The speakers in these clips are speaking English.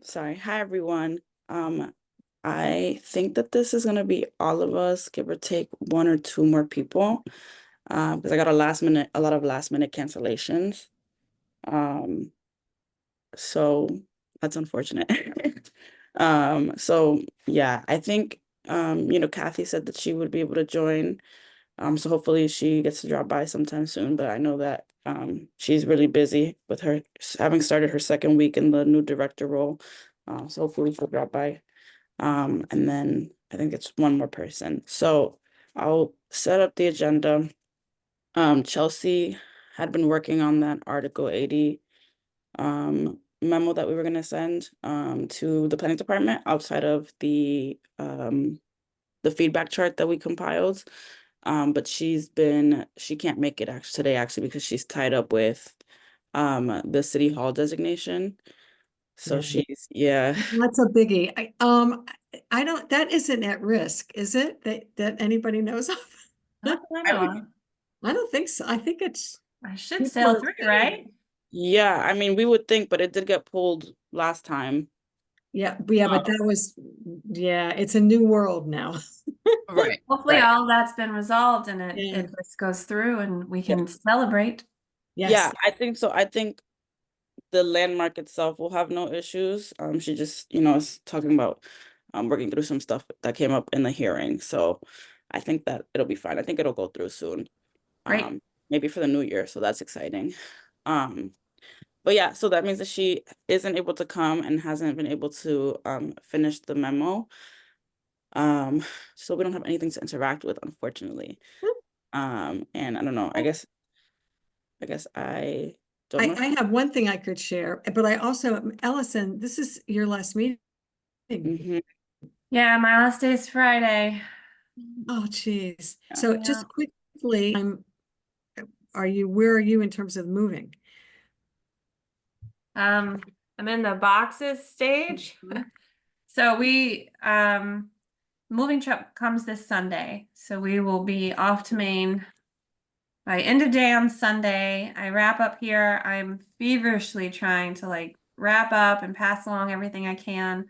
Sorry. Hi, everyone. I think that this is gonna be all of us, give or take one or two more people, because I got a lot of last minute cancellations. Um, so that's unfortunate. So yeah, I think Kathy said that she would be able to join. So hopefully she gets to drop by sometime soon, but I know that she's really busy with her having started her second week in the new director role. So hopefully she'll drop by. And then I think it's one more person. So I'll set up the agenda. Chelsea had been working on that Article 80 memo that we were gonna send to the planning department outside of the feedback chart that we compiled. But she can't make it actually today actually because she's tied up with the city hall designation. So Yeah. yeah. That's a biggie. I don't, that isn't at risk, is it? That anybody knows of? Not that I I know mean, of. I don't think so. I think it's I should people sail are through, saying, right? yeah, I mean we would think, but it did get pulled last time. yeah, but that was, yeah, it's a new world now. Right. Hopefully Right. all that's been resolved and it, Yeah. it just goes through and we Yeah. can celebrate. Yeah, Yes. I think so. I think the landmark itself will have no issues. She just, is talking about working through some stuff that came up in the hearing. So I think that it'll be fine. I think it'll go through soon. Great. Maybe for the new year. So that's exciting. Um, but yeah, so that means that she isn't able to come and hasn't been able to finish the memo. Um, so we don't have anything to interact with, unfortunately. And I don't know, I guess I don't know. I have one thing I could share, but I also, Ellison, this is your last meeting. Mhm. Yeah, my last day is Friday. Oh, geez. Yeah. So Yeah. just quickly, where are you in terms of moving? Um, I'm in the boxes stage. Mhm. So moving truck comes this Sunday. So we will be off to Maine by end of day on Sunday. I wrap up here. I'm feverishly trying to like wrap up and pass along everything I can.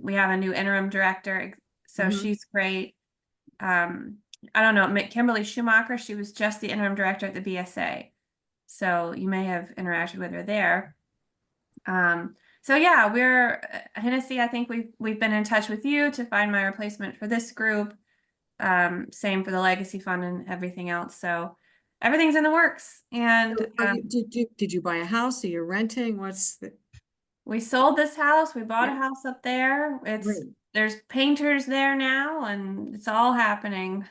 We have a new interim director, so Mhm. she's great. Um, I don't know, Kimberly Schumacher, she was just the interim director at the BSA. So you may have interacted with her there. So yeah, we're Hennessy, I think we've been in touch with you to find my replacement for this group. Same for the legacy fund and everything else. So everything's in the works. And So did you buy a house? Are you renting? What's the we sold this house. We bought a Yeah. house up there. Great. There's painters there now, and it's all happening. It's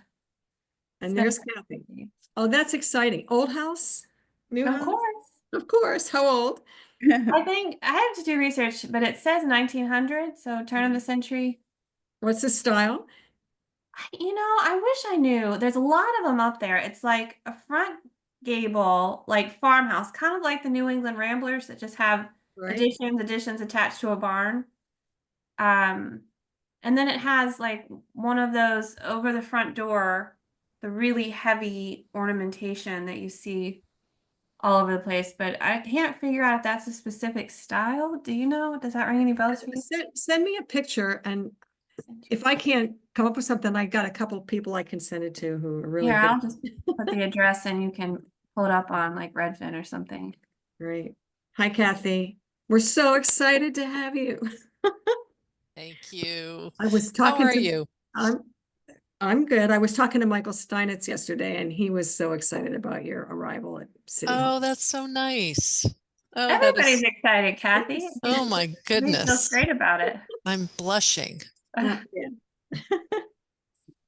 And been there's Kathy. Oh, that's exciting. Old house? New of house? course. Of course. How old? I think I have to do research, but it says 1900, so turn of the century. What's the style? I wish I knew. There's a lot of them up there. It's like a front gable, like farmhouse, kind of like the New England Ramblers that just have Right. additions attached to a barn. Um, and then it has like one of those over the front door, the really heavy ornamentation that you see all over the place. But I can't figure out if that's a specific style. Do you know? Does that ring any bells for you? Send me a picture, and if I can't come up with something, I got a couple of people I can send it to who are really Here, good. I'll just put the address and you can pull it up on like Redfin or something. Great. Hi, Kathy. We're so excited to have you. Thank you. I was How talking are to, you? I'm, I'm good. I was talking to Michael Steinitz yesterday, and he was so excited about your arrival at City Hall. Oh, that's so nice. Oh, that Everybody's is, excited, Kathy. Yes. oh my You feel goodness. great about it. I'm blushing. Yeah.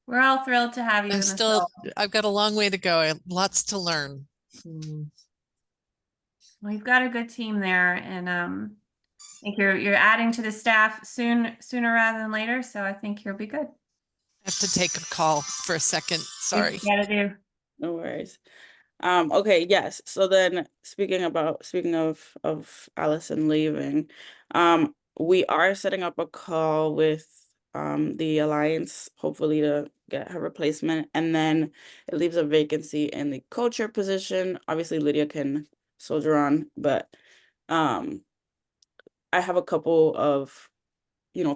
We're all thrilled to have you I'm in this still, role. I've got a long way to go. I have lots to learn. Mm. We've got a good team there, and I think you're adding to the staff sooner rather than later. So I think you'll be good. I have to take a call for a second. Sorry. You gotta do. No worries. Okay, yes. So then speaking of Allison leaving, we are setting up a call with the Alliance, hopefully to get her replacement, and then it leaves a vacancy in the co-chair position. Obviously, Lydia can soldier on, but um I have a couple of,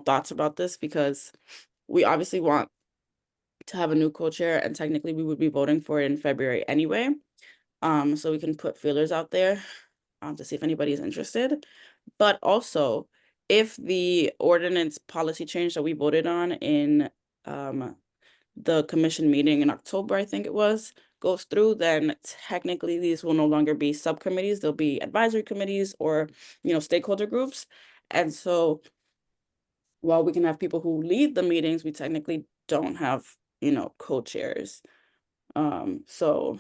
thoughts about this, because we obviously want to have a new co-chair, and technically we would be voting for it in February anyway. So we can put feelers out there to see if anybody is interested. But also, if the ordinance policy change that we voted on in the commission meeting in October, I think it was, goes through, then technically these will no longer be subcommittees, they'll be advisory committees or, stakeholder groups. And so while we can have people who lead the meetings, we technically don't have, co-chairs. So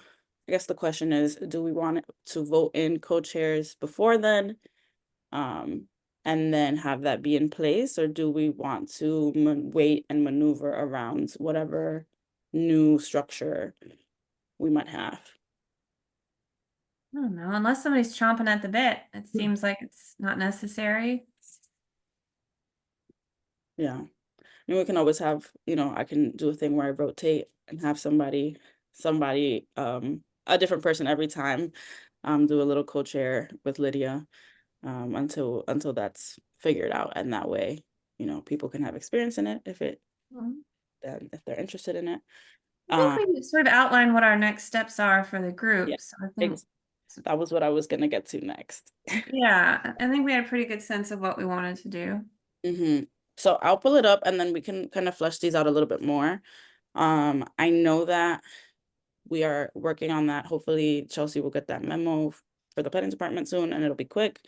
I guess the question is, do we want to vote in co-chairs before then? And then have that be in place, or do we want to wait and maneuver around whatever new structure we might have? I don't know, unless somebody's chomping at the bit, it seems like it's not necessary. Yeah. And we can always have, I can do a thing where I rotate and have somebody, a different person every time, do a little co-chair with Lydia, until that's figured out. And that way, people can have experience in it if they're interested in it. I think we sort of outlined what our next steps are for the group. Yeah, So I think, that was what I was gonna get to next. yeah, I think we had a pretty good sense of what we wanted to do. So I'll pull it up and then we can kind of flesh these out a little bit more. I know that we are working on that. Hopefully Chelsea will get that memo for the planning department soon, and it'll be quick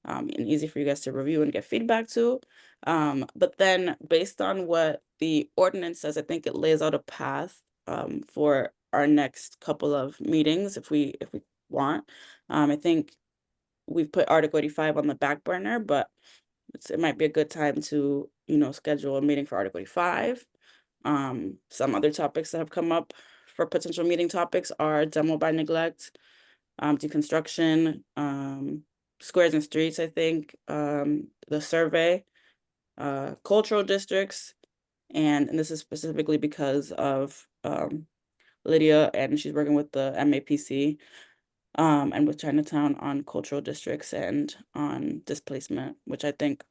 and easy for you guys to review and get feedback to. But then based on what the ordinance says, I think it lays out a path for our next couple of meetings if we want. I think we've put Article 85 on the back burner, but it might be a good time to, schedule a meeting for Article 85. Some other topics that have come up for potential meeting topics are demo by neglect, deconstruction, squares and streets, I think, the survey, cultural districts, and this is specifically because of Lydia, and she's working with the MAPC and with Chinatown on cultural districts and on displacement, which I think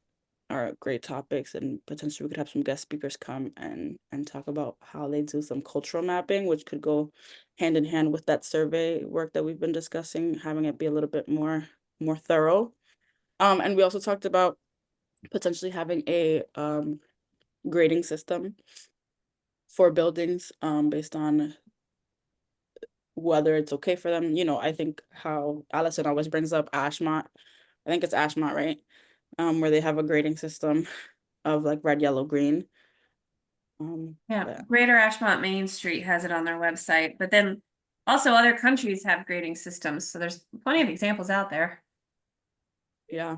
are great topics, and potentially we could have some guest speakers come and talk about how they do some cultural mapping, which could go hand in hand with that survey work that we've been discussing, having it be a little bit more thorough. And we also talked about potentially having a grading system for buildings based on whether it's okay for them. I think how Allison always brings up Ashmont. I think it's Ashmont, right? Where they have a grading system of like red, yellow, green. Yeah, Greater Ashmont Main Street has it on their website, but then also other countries have grading systems, so there's plenty of examples out there. Yeah.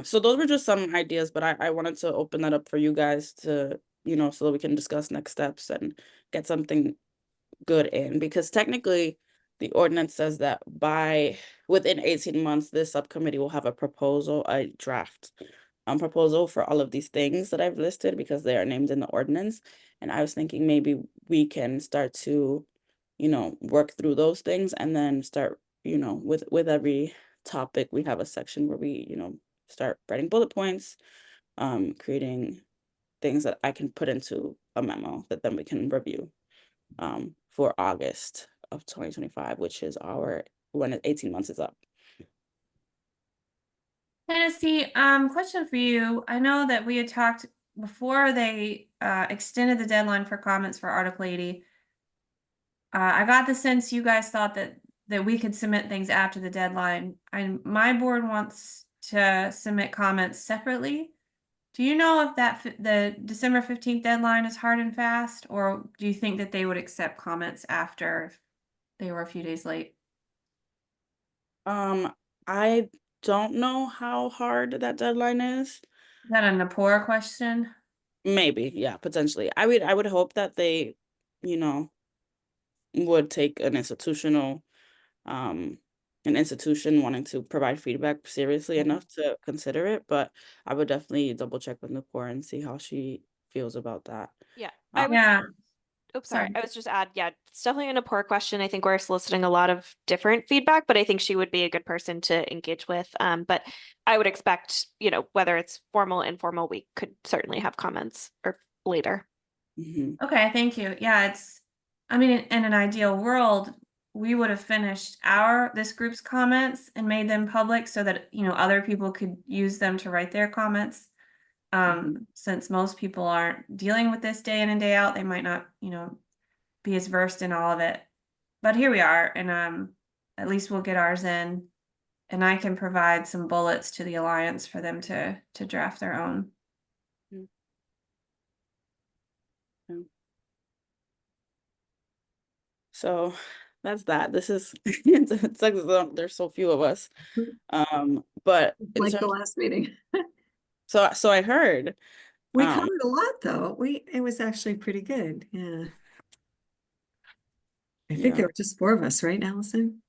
So those were just some ideas, but I wanted to open that up for you guys to, so that we can discuss next steps and get something good in, because technically the ordinance says that within 18 months, this subcommittee will have a draft proposal for all of these things that I've listed, because they are named in the ordinance. And I was thinking maybe we can start to, work through those things, and then start, with every topic, we have a section where we, start writing bullet points, creating things that I can put into a memo that then we can review for August of 2025, which is when 18 months is up. Tennessee, question for you. I know that we had talked before they extended the deadline for comments for Article 80. I got the sense you guys thought that we could submit things after the deadline. My board wants to submit comments separately. Do you know if the December 15th deadline is hard and fast, or do you think that they would accept comments after if they were a few days late? I don't know how hard that deadline is. Is that a Napora question? Maybe, yeah, potentially. I would hope that they, would take an institution wanting to provide feedback seriously enough to consider it, but I would definitely double check with Nupur and see how she feels about that. Yeah, Um, Yeah. Oops, sorry. Sorry. I was just add, yeah, it's definitely an important question. I think we're soliciting a lot of different feedback, but I think she would be a good person to engage with. But I would expect, whether it's formal, informal, we could certainly have comments or later. Mhm. Okay, thank you. Yeah, I mean, in an ideal world, we would have finished this group's comments and made them public so that, other people could use them to write their comments. Since most people aren't dealing with this day in and day out, they might not, be as versed in all of it. But here we are, and at least we'll get ours in, and I can provide some bullets to the Alliance for them to draft their own. So that's that. This is it's like there's so few of us. But in Like the terms, last meeting. so I heard. We Um, covered a lot though. It was actually pretty good. Yeah. I think Yeah. there were just 4 of us, right, Allison?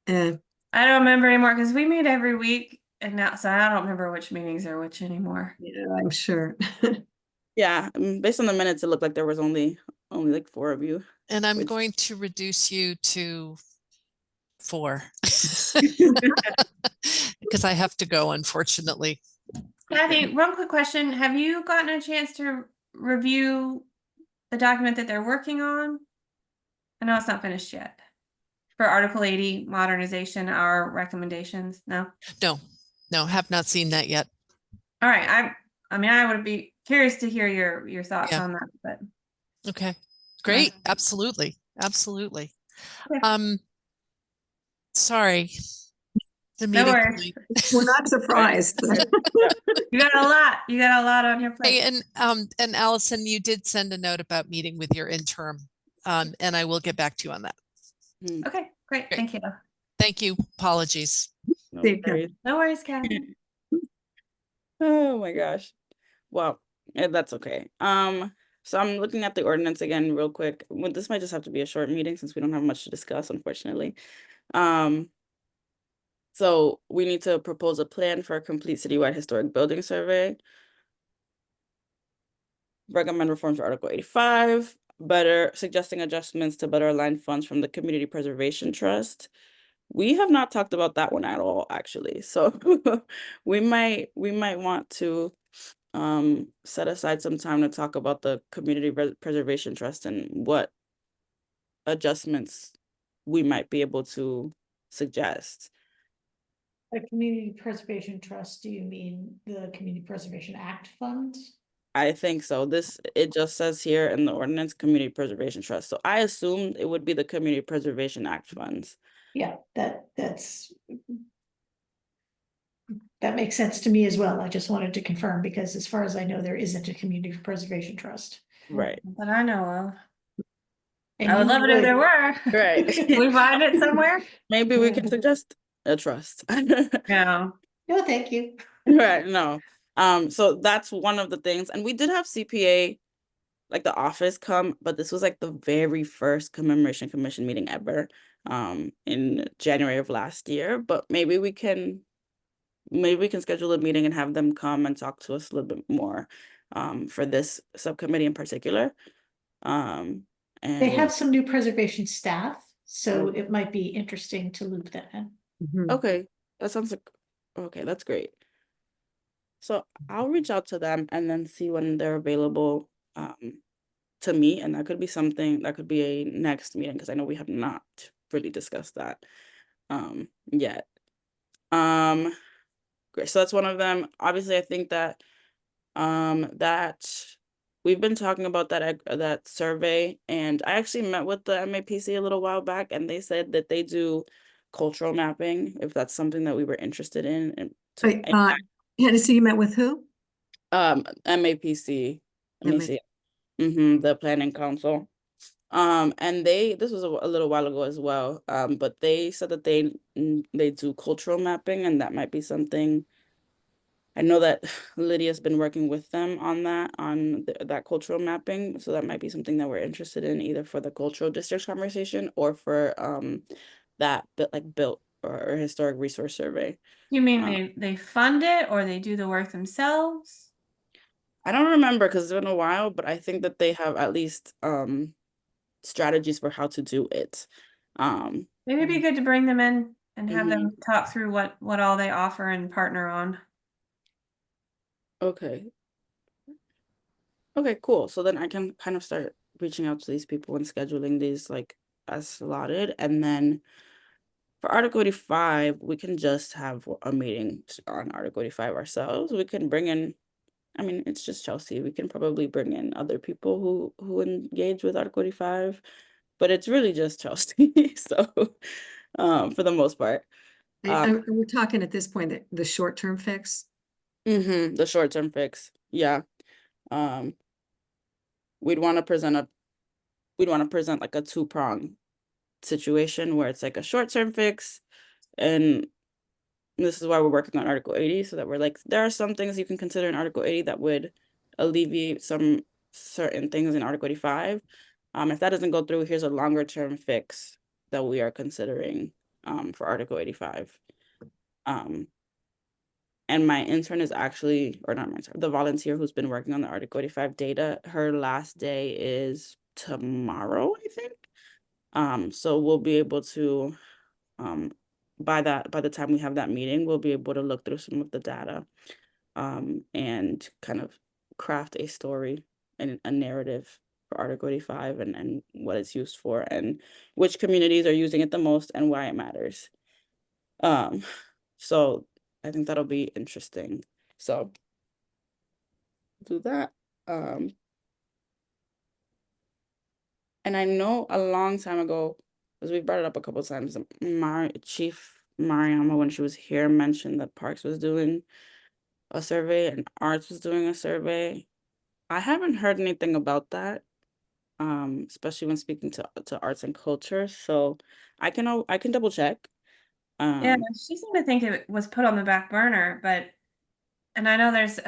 I don't remember anymore because we meet every week, and now so I don't remember which meetings are which anymore. Yeah, I'm sure. Yeah, based on the minutes, it looked like there was only like 4 of you. And I'm Which- going to reduce you to 4. Because I have to go, unfortunately. Kathy, one quick question. Have you gotten a chance to review the document that they're working on? I know it's not finished yet. For Article 80 modernization, our recommendations, no? No, have not seen that yet. All right, I mean, I would be curious to hear your thoughts Yeah. on that, but Okay, great. Absolutely. Absolutely. Okay. Sorry. The No meeting worries. tonight. We're not surprised. You got a lot on your plate. Hey, and Allison, you did send a note about meeting with your interim. And I will get back to you on that. Okay, great. Great. Thank you. Thank you. Apologies. No Thank you. worries. No worries, Kathy. Oh my gosh. Well, that's okay. So I'm looking at the ordinance again real quick. Well, this might just have to be a short meeting since we don't have much to discuss, unfortunately. So we need to propose a plan for a complete citywide historic building survey. Recommend reforms to Article 85, suggesting adjustments to better align funds from the Community Preservation Trust. We have not talked about that one at all, actually. So we might want to set aside some time to talk about the Community Preservation Trust and what adjustments we might be able to suggest. The Community Preservation Trust, do you mean the Community Preservation Act funds? I think so. It just says here in the ordinance, Community Preservation Trust. So I assumed it would be the Community Preservation Act funds. Yeah, that makes sense to me as well. I just wanted to confirm because as far as I know, there isn't a Community Preservation Trust. Right. That I know of. And I would you love it if there were. Right. Can we find it somewhere? Maybe we can suggest a trust. No. No, thank you. Right, no. So that's one of the things. And we did have CPA, like the office come, but this was like the very first commemoration commission meeting ever, in January of last year. But maybe we can schedule a meeting and have them come and talk to us a little bit more, for this subcommittee in particular. They have And some new preservation staff, so it might be interesting to loop that in. okay, that sounds like, okay, that's great. So I'll reach out to them and then see when they're available to meet, and that could be something that could be a next meeting because I know we have not really discussed that yet. Great. So that's one of them. Obviously, I think that that we've been talking about that survey, and I actually met with the MAPC a little while back, and they said that they do cultural mapping if that's something that we were interested in. And Wait, Hennessy, you met with who? MAPC. Let me see. The Planning Council. And this was a little while ago as well. But they said that they do cultural mapping, and that might be something. I know that Lydia's been working with them on that cultural mapping, so that might be something that we're interested in, either for the cultural districts conversation or for that built or historic resource survey. You mean they fund it or they do the work themselves? I don't remember because it's been a while, but I think that they have at least strategies for how to do it. Maybe it'd be good to bring them in and have Mhm. them talk through what all they offer and partner on. Okay. Okay, cool. So then I can kind of start reaching out to these people and scheduling these like as slotted. And then for Article 85, we can just have a meeting on Article 85 ourselves. We can bring in, I mean, it's just Chelsea. We can probably bring in other people who engage with Article 85, but it's really just Chelsea. So for the most part. We're talking at this point that the short-term fix. The short-term fix. Yeah. Um we'd want to present like a two-prong situation where it's like a short-term fix, and this is why we're working on Article 80, so that we're like, there are some things you can consider in Article 80 that would alleviate some certain things in Article 85. If that doesn't go through, here's a longer term fix that we are considering for Article 85. And my intern is actually, or not my intern, the volunteer who's been working on the Article 85 data, her last day is tomorrow, I think. So we'll be able to, by the time we have that meeting, we'll be able to look through some of the data, and kind of craft a story and a narrative for Article 85 and what it's used for and which communities are using it the most and why it matters. So I think that'll be interesting. So do that. And I know a long time ago, because we've brought it up a couple of times, Chief Mariama, when she was here, mentioned that Parks was doing a survey and Arts was doing a survey. I haven't heard anything about that, especially when speaking to Arts and Culture. So I can double check. Yeah, she seemed to think it was put on the back burner, but and I know there's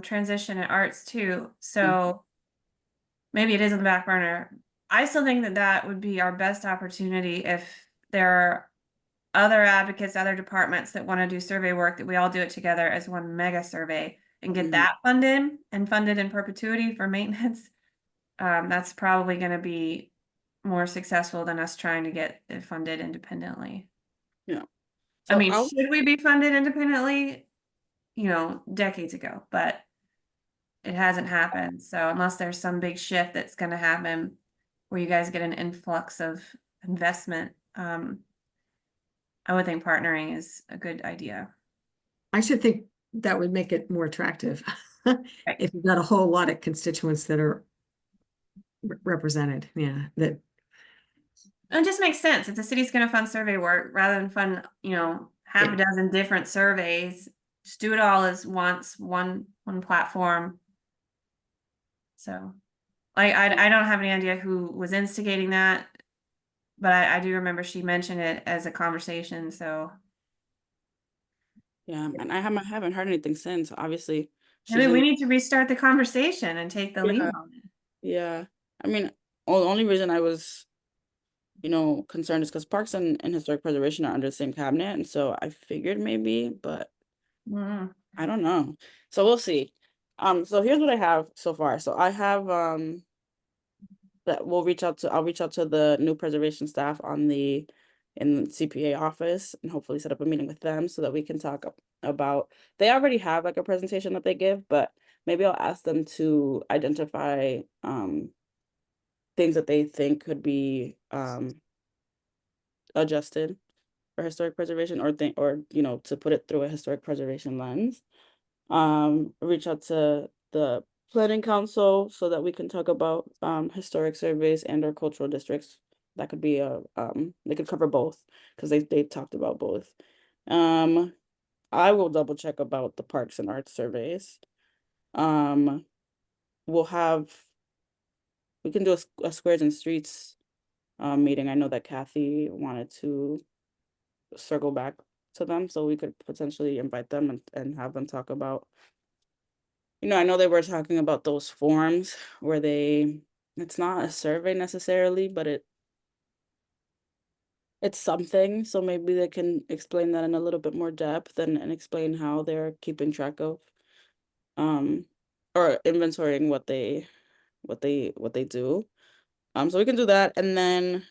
transition in arts too, so maybe it is on the back burner. I still think that that would be our best opportunity if there are other advocates, other departments that want to do survey work, that we all do it together as one mega survey and get Mhm. that funded and funded in perpetuity for maintenance. That's probably going to be more successful than us trying to get it funded independently. Yeah. I So mean, should we be funded independently? You know, decades ago, but it hasn't happened. So unless there's some big shift that's going to happen where you guys get an influx of investment, I would think partnering is a good idea. I should think that would make it more attractive. If you've got a whole lot of constituents that are represented, yeah, that It just makes sense. If the city's going to fund survey work rather than fund, you know, half a dozen different surveys, just do it all as once, one platform. So I don't have any idea who was instigating that, but I do remember she mentioned it as a conversation. So yeah, and I haven't heard anything since. Obviously, I mean, she's we in. need to restart the conversation and take the lead Yeah. on it. Yeah. I mean, the only reason I was, concerned is because Parks and Historic Preservation are under the same cabinet, and so I figured maybe, but Mhm. I don't know. So we'll see. So here's what I have so far. So I have that I'll reach out to the new preservation staff in the CPA office and hopefully set up a meeting with them so that we can talk about, they already have like a presentation that they give, but maybe I'll ask them to identify things that they think could be adjusted for historic preservation, or to put it through a historic preservation lens. Reach out to the planning council so that we can talk about historic surveys and or cultural districts. That could be they could cover both because they talked about both. I will double check about the parks and arts surveys. We'll have we can do a squares and streets meeting. I know that Kathy wanted to circle back to them, so we could potentially invite them and have them talk about, I know they were talking about those forms where it's not a survey necessarily, but it's something. So maybe they can explain that in a little bit more depth and explain how they're keeping track of or inventorying what they do. So we can do that, and then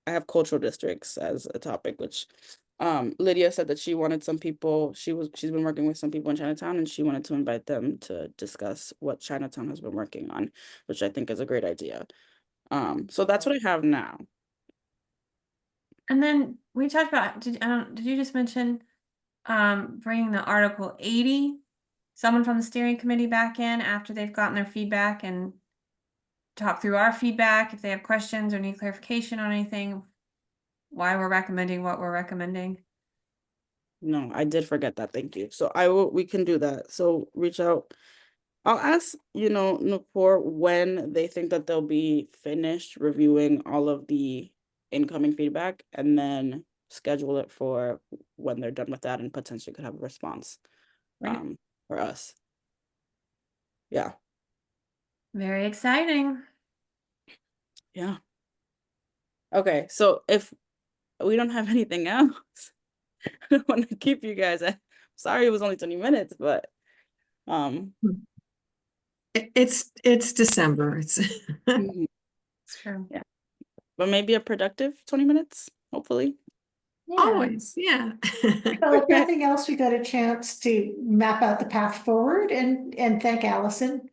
I have cultural districts as a topic, which Lydia said that she wanted some people. She's been working with some people in Chinatown, and she wanted to invite them to discuss what Chinatown has been working on, which I think is a great idea. So that's what I have now. And then we talked about, did you just mention bringing the Article 80, someone from the steering committee back in after they've gotten their feedback and talk through our feedback if they have questions or need clarification on anything, why we're recommending what we're recommending? No, I did forget that. Thank you. So we can do that. So reach out. I'll ask, Nupur when they think that they'll be finished reviewing all of the incoming feedback, and then schedule it for when they're done with that and potentially could have a response Right. for us. Yeah. Very exciting. Yeah. Okay, so if we don't have anything else, I don't want to keep you guys. Sorry it was only 20 minutes, but It's December. It's mhm, It's true. but maybe a productive 20 minutes, hopefully. Yeah. always, yeah. Well, if nothing else, we got a chance to map out the path forward and thank Allison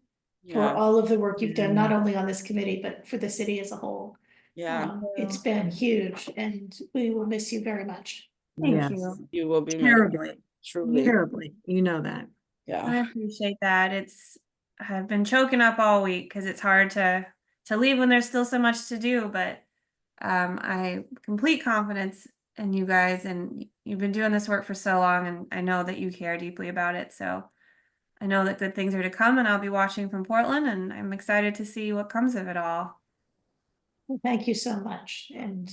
for Yeah, all of the work you've done, not only on this committee, but for the city as a whole. yeah. It's been huge and we will miss you very much. Thank Yes. you. You will be missed, Terribly, truly. terribly. You know that. Yeah. I appreciate that. I've been choking up all week because it's hard to leave when there's still so much to do, but I complete confidence in you guys, and you've been doing this work for so long, and I know that you care deeply about it. So I know that good things are to come, and I'll be watching from Portland, and I'm excited to see what comes of it all. Well, thank you so much and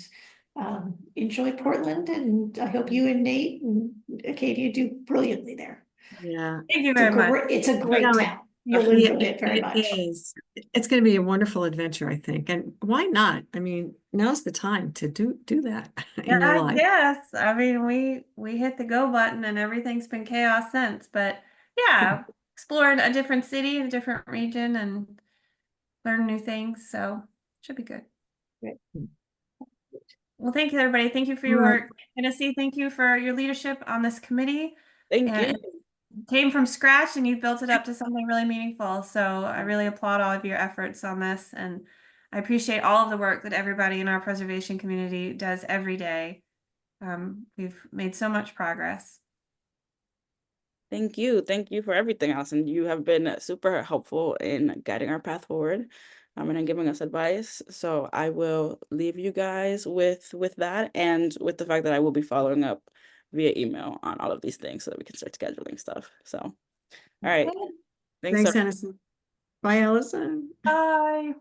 enjoy Portland, and I hope you and Nate and Acadia do brilliantly there. Yeah. Thank you very much. It's a great No, town. You'll enjoy it very It much. is. It's going to be a wonderful adventure, I think. And why not? I mean, now's the time to do that in your life. Yes, I mean we hit the go button and everything's been chaos since, but yeah, exploring a different city, a different region, and learn new things, so should be good. Great. Well, thank you, everybody. Thank you for your work. Tennessee, thank you for your leadership on this committee. Thank And you. it came from scratch and you've built it up to something really meaningful. So I really applaud all of your efforts on this. And I appreciate all of the work that everybody in our preservation community does every day. We've made so much progress. Thank you. Thank you for everything else. And you have been super helpful in guiding our path forward, and giving us advice. So I will leave you guys with that, and with the fact that I will be following up via email on all of these things so that we can start scheduling stuff. So, all right. Thanks. Thanks, Hennessy. Bye, Allison. Bye.